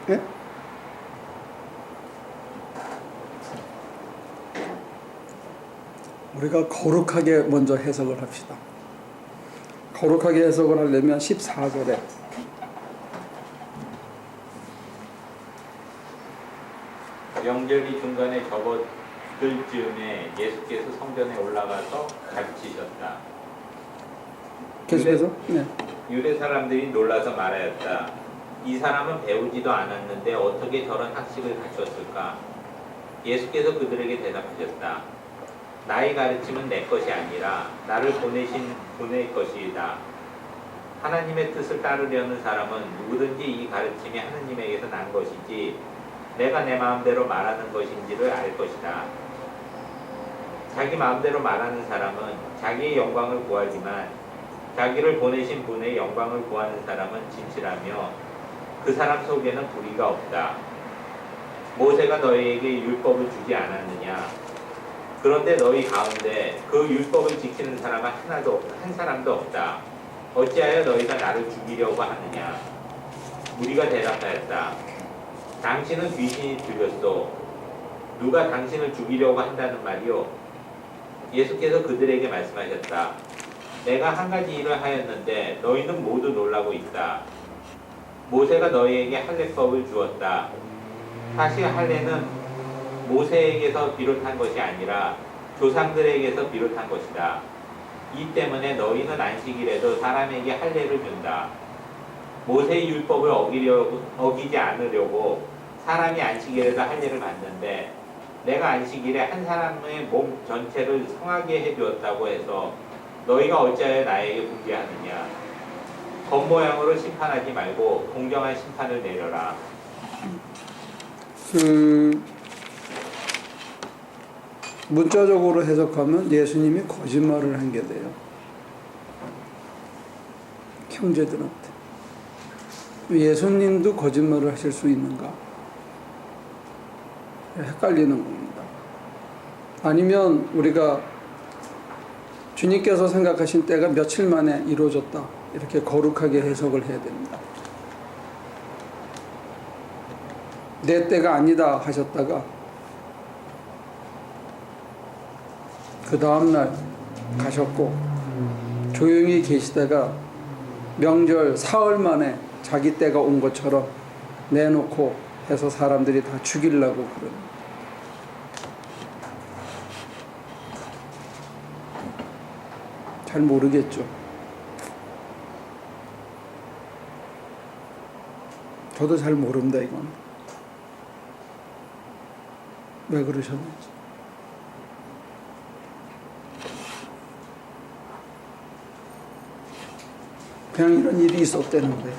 예? 우리가 거룩하게 먼저 해석을 합시다. 거룩하게 해석을 하려면 14절에 명절이 중간에 접어들 즈음에 예수께서 성전에 올라가서 가르치셨다. 계속해서 네. 유대 사람들이 놀라서 말하였다. 이 사람은 배우지도 않았는데 어떻게 저런 학식을 갖췄을까? 예수께서 그들에게 대답하셨다. 나의 가르침은 내 것이 아니라 나를 보내신 분의 것이다. 하나님의 뜻을 따르려는 사람은 누구든지 이 가르침이 하나님에게서 난 것이지 내가 내 마음대로 말하는 것인지를 알 것이다. 자기 마음대로 말하는 사람은 자기의 영광을 구하지만 자기를 보내신 분의 영광을 구하는 사람은 진실하며 그 사람 속에는 불의가 없다. 모세가 너희에게 율법을 주지 않았느냐? 그런데 너희 가운데 그 율법을 지키는 사람은 한 사람도 없다. 어찌하여 너희가 나를 죽이려고 하느냐? 무리가 대답하였다. 당신은 귀신이 들렸소. 누가 당신을 죽이려고 한다는 말이오? 예수께서 그들에게 말씀하셨다. 내가 한 가지 일을 하였는데 너희는 모두 놀라고 있다. 모세가 너희에게 할례법을 주었다. 사실 할례는 모세에게서 비롯한 것이 아니라 조상들에게서 비롯한 것이다. 이 때문에 너희는 안식일에도 사람에게 할례를 준다. 모세의 율법을 어기지 않으려고 사람이 안식일에도 할례를 받는데 내가 안식일에 한 사람의 몸 전체를 성하게 해주었다고 해서 너희가 어찌하여 나에게 분개하느냐? 겉모양으로 심판하지 말고 공정한 심판을 내려라. 문자적으로 해석하면 예수님이 거짓말을 한 게 돼요. 형제들한테. 예수님도 거짓말을 하실 수 있는가? 헷갈리는 겁니다. 아니면 우리가 주님께서 생각하신 때가 며칠 만에 이루어졌다. 이렇게 거룩하게 해석을 해야 됩니다. 내 때가 아니다 하셨다가 그 다음날 가셨고 조용히 계시다가 명절 사흘 만에 자기 때가 온 것처럼 내놓고 해서 사람들이 다 죽이려고 그러는. 잘 모르겠죠. 저도 잘 모릅니다. 이건 왜 그러셨는지. 그냥 이런 일이 있었다는 거예요.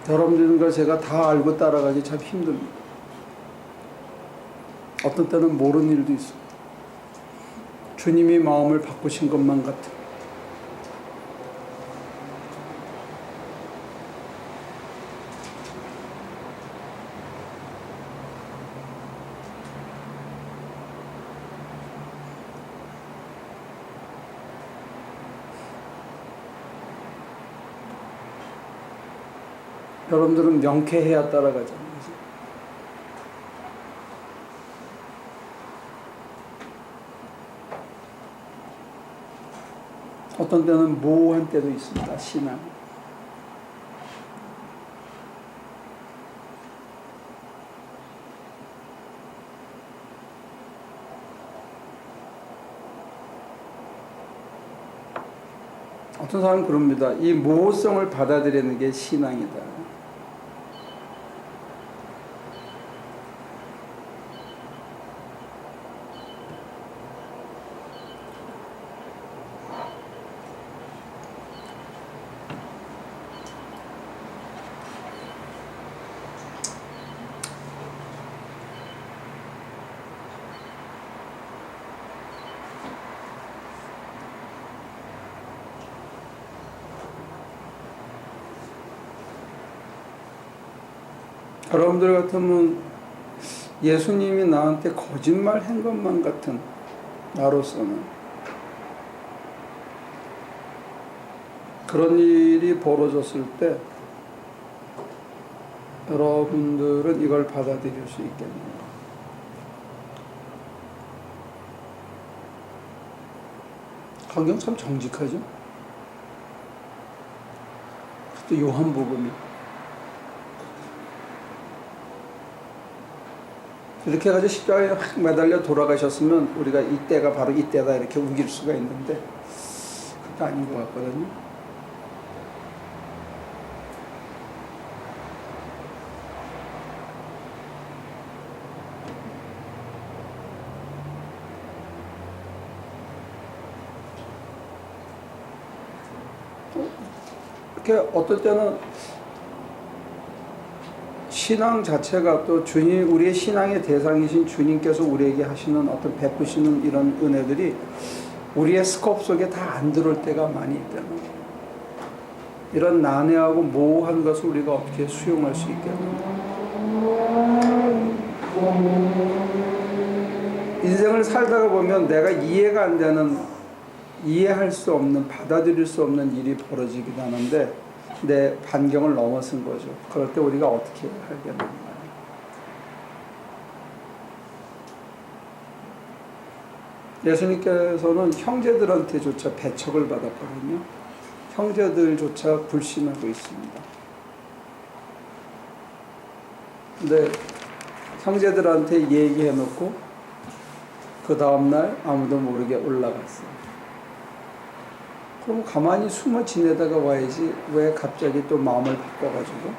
여러분들은 걸 제가 다 알고 따라가기 참 힘듭니다. 어떤 때는 모르는 일도 있습니다. 주님이 마음을 바꾸신 것만 같은. 여러분들은 명쾌해야 따라가잖아요. 어떤 때는 모호한 때도 있습니다. 신앙. 어떤 사람은 그럽니다. 이 모호성을 받아들이는 게 신앙이다. 여러분들 같으면 예수님이 나한테 거짓말 한 것만 같은 나로서는 그런 일이 벌어졌을 때 여러분들은 이걸 받아들일 수 있겠는가? 성경 참 정직하죠? 또 요한복음이 이렇게 해가지고 십자가에 확 매달려 돌아가셨으면 우리가 이때가 바로 이때다 이렇게 우길 수가 있는데 그게 아닌 것 같거든요. 이렇게 어떨 때는 신앙 자체가 또 주님, 우리의 신앙의 대상이신 주님께서 우리에게 하시는 어떤 베푸시는 이런 은혜들이 우리의 스코프 속에 다 안 들어올 때가 많이 있다는 거예요. 이런 난해하고 모호한 것을 우리가 어떻게 수용할 수 있겠는가? 인생을 살다가 보면 내가 이해가 안 되는, 이해할 수 없는, 받아들일 수 없는 일이 벌어지기도 하는데 내 반경을 넘어선 거죠. 그럴 때 우리가 어떻게 하겠는가? 예수님께서는 형제들한테조차 배척을 받았거든요. 형제들조차 불신하고 있습니다. 근데 형제들한테 얘기해놓고 그 다음날 아무도 모르게 올라갔어요. 그럼 가만히 숨어 지내다가 와야지 왜 갑자기 또 마음을 바꿔가지고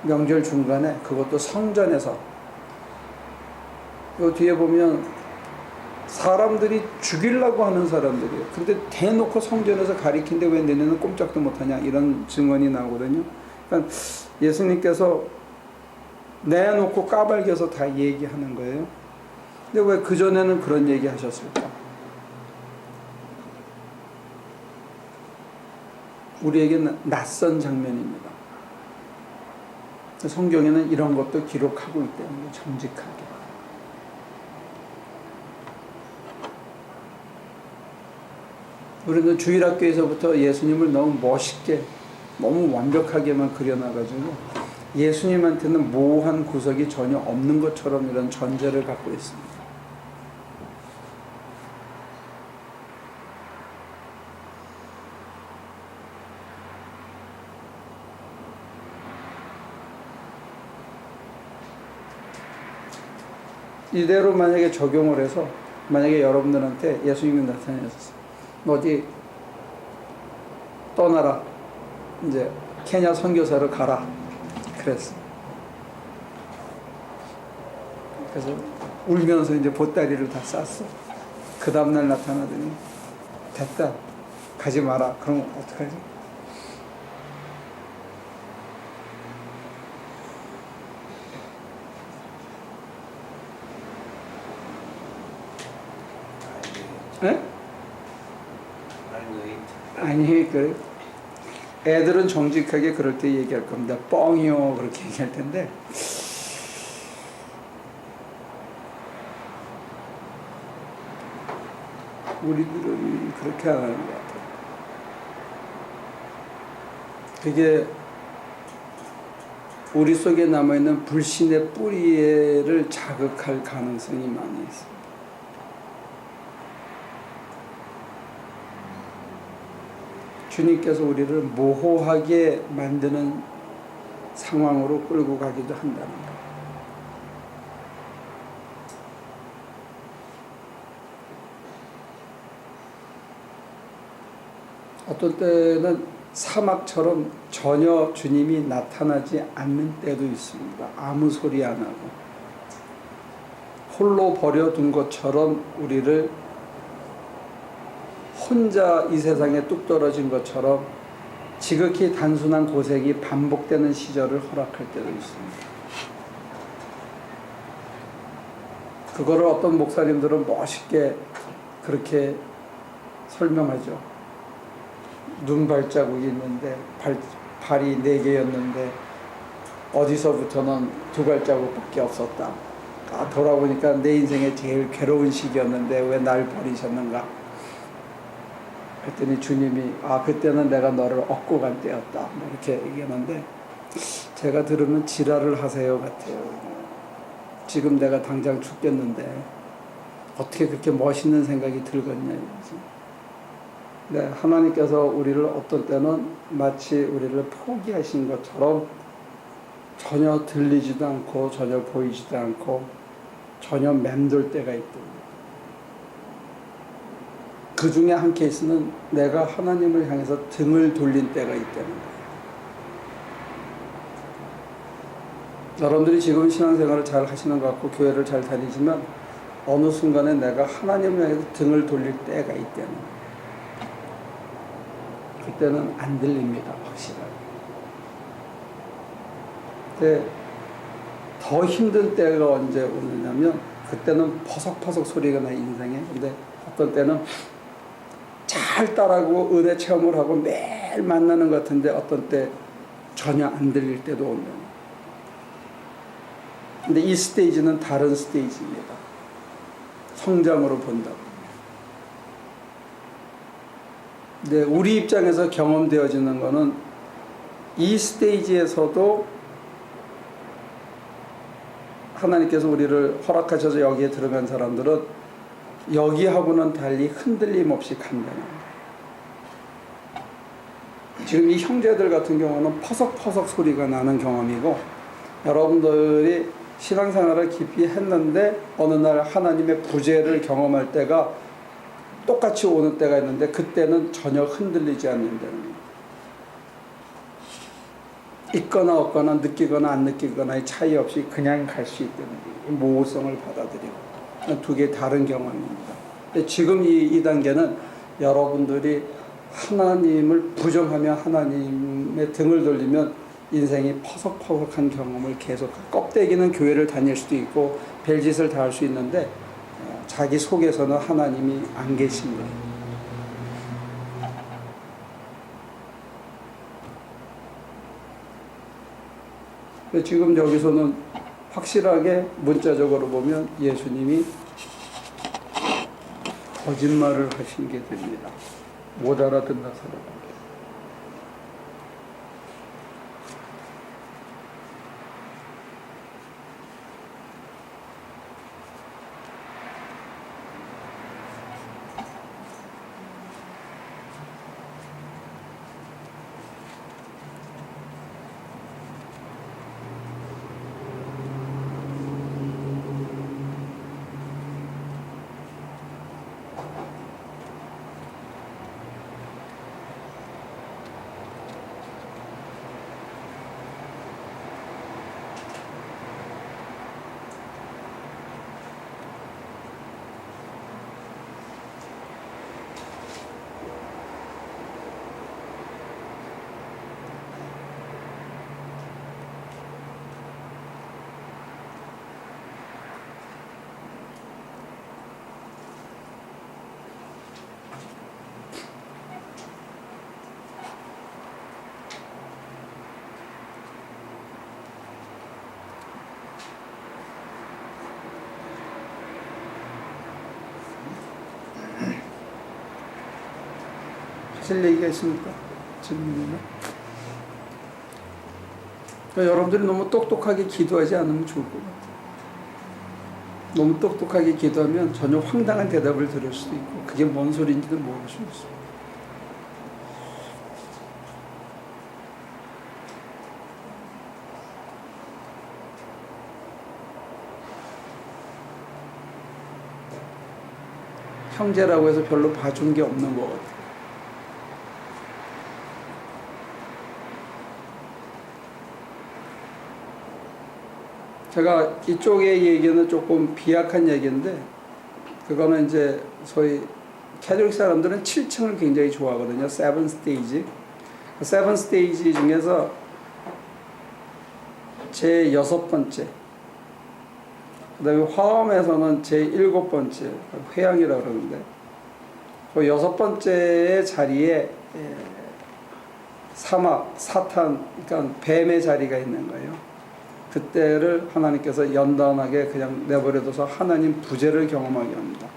명절 중간에 그것도 성전에서 요 뒤에 보면 사람들이 죽이려고 하는 사람들이에요. 근데 대놓고 성전에서 가리킨데 왜 너네는 꼼짝도 못하냐 이런 증언이 나오거든요. 그러니까 예수님께서 내놓고 까발겨서 다 얘기하는 거예요. 근데 왜 그전에는 그런 얘기 하셨을까? 우리에게 낯선 장면입니다. 성경에는 이런 것도 기록하고 있다는 거예요. 정직하게. 우리는 주일학교에서부터 예수님을 너무 멋있게, 너무 완벽하게만 그려놔가지고 예수님한테는 모호한 구석이 전혀 없는 것처럼 이런 전제를 갖고 있습니다. 이대로 만약에 적용을 해서 만약에 여러분들한테 예수님이 나타나셨어. 너 어디 떠나라. 이제 케냐 선교사로 가라. 그랬어. 그래서 울면서 이제 보따리를 다 쌌어. 그 다음날 나타나더니 됐다. 가지 마라. 그럼 어떡하지? 네? 아니, 그 애들은 정직하게 그럴 때 얘기할 겁니다. 뻥이요 그렇게 얘기할 텐데 우리들은 그렇게 안 하는 것 같아요. 그게 우리 속에 남아있는 불신의 뿌리를 자극할 가능성이 많이 있습니다. 주님께서 우리를 모호하게 만드는 상황으로 끌고 가기도 한다는 것. 어떤 때는 사막처럼 전혀 주님이 나타나지 않는 때도 있습니다. 아무 소리 안 하고 홀로 버려둔 것처럼 우리를 혼자 이 세상에 뚝 떨어진 것처럼 지극히 단순한 고생이 반복되는 시절을 허락할 때도 있습니다. 그거를 어떤 목사님들은 멋있게 그렇게 설명하죠. 눈 발자국이 있는데 발이 4개였는데 어디서부터는 2발자국밖에 없었다. 돌아보니까 내 인생에 제일 괴로운 시기였는데 왜 날 버리셨는가? 그랬더니 주님이 그때는 내가 너를 얻고 간 때였다 뭐 이렇게 얘기하는데, 제가 들으면 지랄을 하세요 같아요. 지금 내가 당장 죽겠는데 어떻게 그렇게 멋있는 생각이 들겠냐 이거지. 네, 하나님께서 우리를 어떤 때는 마치 우리를 포기하신 것처럼 전혀 들리지도 않고 전혀 보이지도 않고 전혀 맴돌 때가 있다. 그 중에 한 케이스는 내가 하나님을 향해서 등을 돌린 때가 있다는 거예요. 여러분들이 지금 신앙생활을 잘 하시는 것 같고 교회를 잘 다니지만 어느 순간에 내가 하나님을 향해서 등을 돌릴 때가 있다는 거예요. 그때는 안 들립니다. 확실하게. 근데 더 힘든 때가 언제 오느냐면 그때는 퍼석퍼석 소리가 나 인생에. 근데 어떤 때는 잘 따라하고 은혜 체험을 하고 매일 만나는 것 같은데 어떤 때 전혀 안 들릴 때도 오면. 근데 이 스테이지는 다른 스테이지입니다. 성장으로 본다고. 근데 우리 입장에서 경험되어지는 거는 이 스테이지에서도 하나님께서 우리를 허락하셔서 여기에 들어간 사람들은 여기하고는 달리 흔들림 없이 간다는 거예요. 지금 이 형제들 같은 경우는 퍼석퍼석 소리가 나는 경험이고, 여러분들이 신앙생활을 깊이 했는데 어느 날 하나님의 부재를 경험할 때가 똑같이 오는 때가 있는데 그때는 전혀 흔들리지 않는다는 거예요. 있거나 없거나 느끼거나 안 느끼거나의 차이 없이 그냥 갈 수 있다는 거예요. 모호성을 받아들이고. 두 개의 다른 경험입니다. 근데 지금 이 단계는 여러분들이 하나님을 부정하며 하나님의 등을 돌리면 인생이 퍼석퍼석한 경험을 계속, 껍데기는 교회를 다닐 수도 있고 별짓을 다 할 수 있는데 자기 속에서는 하나님이 안 계신 거예요. 근데 지금 여기서는 확실하게 문자적으로 보면 예수님이 거짓말을 하신 게 됩니다. 못 알아듣는 사람. 하실 얘기가 있습니까? 질문이나? 그러니까 여러분들이 너무 똑똑하게 기도하지 않으면 좋을 것 같아요. 너무 똑똑하게 기도하면 전혀 황당한 대답을 들을 수도 있고 그게 뭔 소리인지도 모를 수 있어요. 형제라고 해서 별로 봐준 게 없는 것 같아요. 제가 이쪽의 얘기는 조금 비약한 얘기인데, 그거는 이제 소위 캐톨릭 사람들은 7층을 굉장히 좋아하거든요. 세븐 스테이지. 세븐 스테이지 중에서 제 6번째, 그 다음에 화엄에서는 제 7번째, 회양이라고 그러는데, 그 6번째의 자리에 사막, 사탄, 그러니까 뱀의 자리가 있는 거예요. 그때를 하나님께서 연단하게 그냥 내버려둬서 하나님 부재를 경험하게 합니다.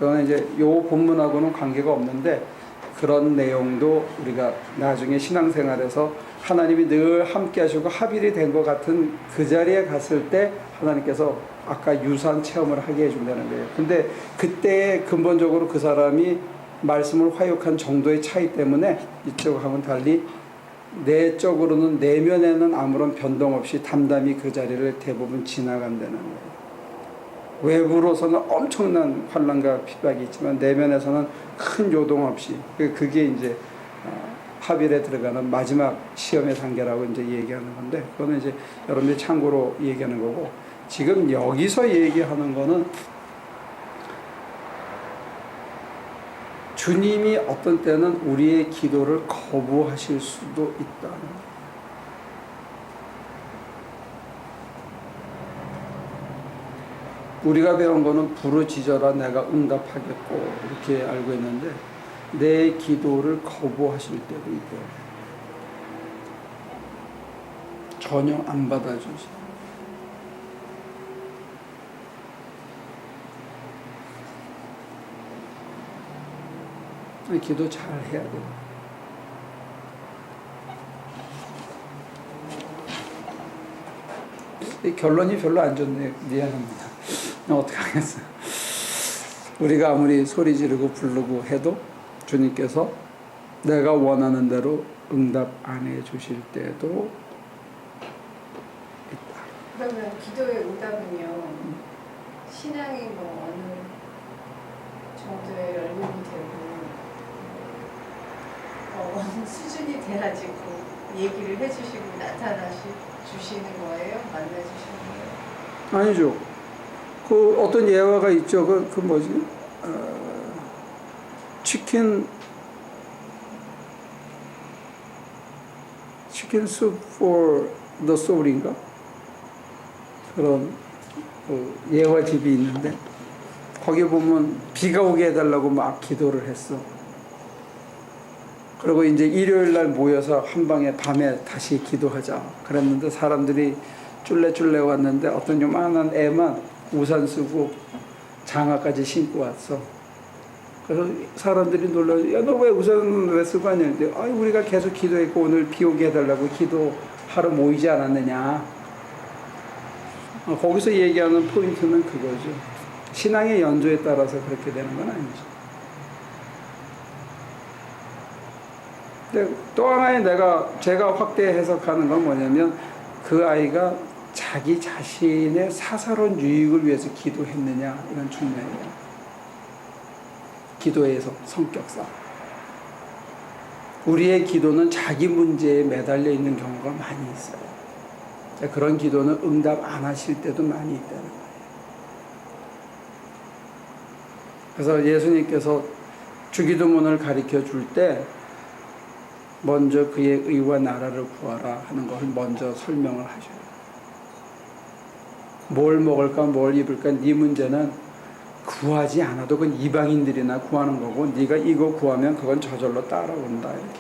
그거는 이제 요 본문하고는 관계가 없는데 그런 내용도 우리가 나중에 신앙생활에서 하나님이 늘 함께 하시고 합일이 된 것 같은 그 자리에 갔을 때 하나님께서 아까 유사한 체험을 하게 해준다는 거예요. 근데 그때 근본적으로 그 사람이 말씀을 화육한 정도의 차이 때문에 이쪽하고는 달리 내적으로는 내면에는 아무런 변동 없이 담담히 그 자리를 대부분 지나간다는 거예요. 외부로서는 엄청난 환난과 핍박이 있지만 내면에서는 큰 요동 없이 그게 이제 합일에 들어가는 마지막 시험의 단계라고 이제 얘기하는 건데 그거는 이제 여러분들이 참고로 얘기하는 거고 지금 여기서 얘기하는 거는 주님이 어떤 때는 우리의 기도를 거부하실 수도 있다는 거예요. 우리가 배운 거는 부르짖어라 내가 응답하겠고 이렇게 알고 있는데 내 기도를 거부하실 때도 있고요. 전혀 안 받아주시고 기도 잘 해야 돼요. 이 결론이 별로 안 좋네요. 미안합니다. 어떻게 하겠어요. 우리가 아무리 소리 지르고 부르고 해도 주님께서 내가 원하는 대로 응답 안 해주실 때도 있다. 그러면 기도의 응답은요, 신앙이 뭐 어느 정도의 연륜이 되고 어느 수준이 돼야지 그 얘기를 해주시고 주시는 거예요? 만나주시는 거예요? 아니죠. 그 어떤 예화가 있죠. 그 뭐지? 치킨 soup for the soul인가? 그런 예화집이 있는데 거기 보면 비가 오게 해달라고 막 기도를 했어. 그리고 이제 일요일 날 모여서 한 방에 밤에 다시 기도하자 그랬는데 사람들이 쫄래쫄래 왔는데 어떤 요만한 애만 우산 쓰고 장화까지 신고 왔어. 그래서 사람들이 놀라서 야, 너 왜 우산을 왜 쓰고 왔냐는데 우리가 계속 기도했고 오늘 비 오게 해달라고 기도하러 모이지 않았느냐. 거기서 얘기하는 포인트는 그거죠. 신앙의 연조에 따라서 그렇게 되는 건 아니죠. 근데 또 하나의 제가 확대 해석하는 건 뭐냐면 그 아이가 자기 자신의 사사로운 유익을 위해서 기도했느냐 이런 측면이에요. 기도의 성격상 우리의 기도는 자기 문제에 매달려 있는 경우가 많이 있어요. 그런 기도는 응답 안 하실 때도 많이 있다는 거예요. 그래서 예수님께서 주기도문을 가르쳐 줄 때 먼저 그의 의와 나라를 구하라 하는 것을 먼저 설명을 하셔요. 뭘 먹을까 뭘 입을까 네 문제는 구하지 않아도 그건 이방인들이나 구하는 거고 네가 이거 구하면 그건 저절로 따라온다 이렇게.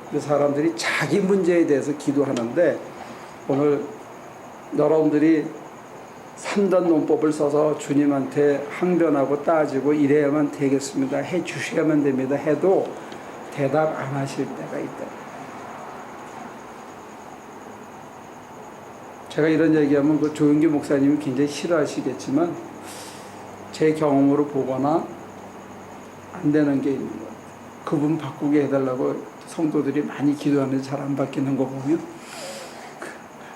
근데 사람들이 자기 문제에 대해서 기도하는데 오늘 여러분들이 3단 논법을 써서 주님한테 항변하고 따지고 이래야만 되겠습니다. 해 주셔야만 됩니다. 해도 대답 안 하실 때가 있다. 제가 이런 얘기하면 그 조윤기 목사님이 굉장히 싫어하시겠지만 제 경험으로 보거나 안 되는 게 있는 것 같아요. 그분 바꾸게 해달라고 성도들이 많이 기도하는데 잘 안 바뀌는 거 보면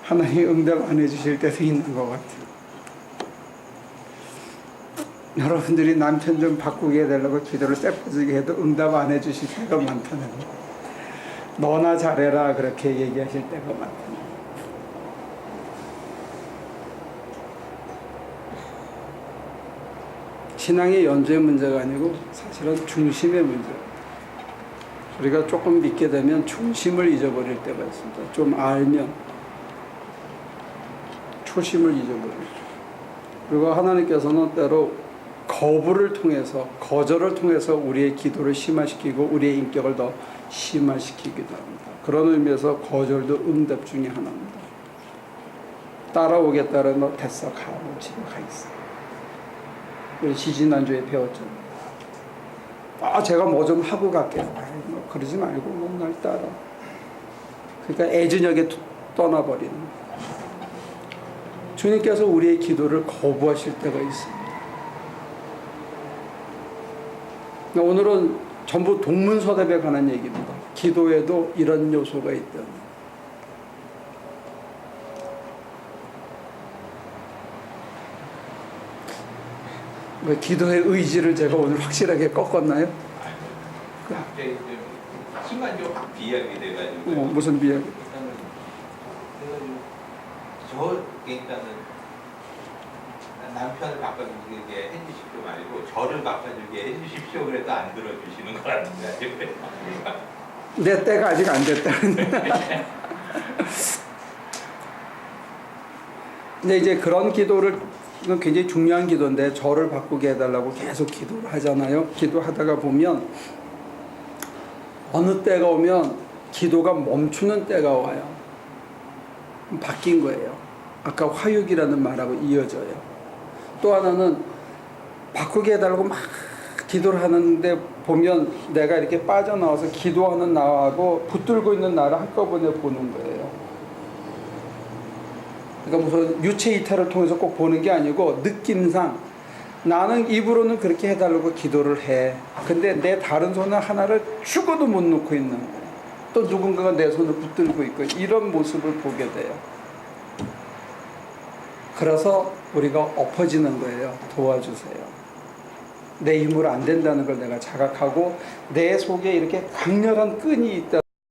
하나님이 응답 안 해주실 때도 있는 것 같아요. 여러분들이 남편 좀 바꾸게 해달라고 기도를 쎄빠지게 해도 응답 안 해주실 때가 많다는 거. 너나 잘해라 그렇게 얘기하실 때가 많다는 거. 신앙의 연주의 문제가 아니고 사실은 중심의 문제예요. 우리가 조금 믿게 되면 중심을 잊어버릴 때가 있습니다. 좀 알면 초심을 잊어버리죠. 그리고 하나님께서는 때로 거부를 통해서 거절을 통해서 우리의 기도를 심화시키고 우리의 인격을 더 심화시키기도 합니다. 그런 의미에서 거절도 응답 중에 하나입니다. 따라오겠다는 너 됐어 가 집에 가 있어. 우리 지지난주에 배웠잖아요. 제가 뭐 좀 하고 갈게요. 뭐 그러지 말고 뭐 날 따라. 그러니까 애저녁에 떠나버리는. 주님께서 우리의 기도를 거부하실 때가 있습니다. 오늘은 전부 동문서답에 관한 얘기입니다. 기도에도 이런 요소가 있다. 기도의 의지를 제가 오늘 확실하게 꺾었나요? 갑자기 좀 순간적으로 확 비약이 돼가지고. 무슨 비약? 일단은 남편을 바꿔주게 해주십시오 말고 저를 바꿔주게 해주십시오 그래도 안 들어주시는 것 같은데. 내 때가 아직 안 됐다. 근데 이제 그런 기도를, 이건 굉장히 중요한 기도인데, 저를 바꾸게 해달라고 계속 기도를 하잖아요. 기도하다가 보면 어느 때가 오면 기도가 멈추는 때가 와요. 바뀐 거예요. 아까 화육이라는 말하고 이어져요. 또 하나는 바꾸게 해달라고 막 기도를 하는데 보면 내가 이렇게 빠져나와서 기도하는 나하고 붙들고 있는 나를 한꺼번에 보는 거예요. 그러니까 무슨 유체 이탈을 통해서 꼭 보는 게 아니고 느낌상 나는 입으로는 그렇게 해달라고 기도를 해. 근데 내 다른 손을 하나를 죽어도 못 놓고 있는 거예요. 또 누군가가 내 손을 붙들고 있고 이런 모습을 보게 돼요. 그래서 우리가 엎어지는 거예요. 도와주세요. 내 힘으로 안 된다는 걸 내가 자각하고 내 속에 이렇게 강렬한 끈이 있다.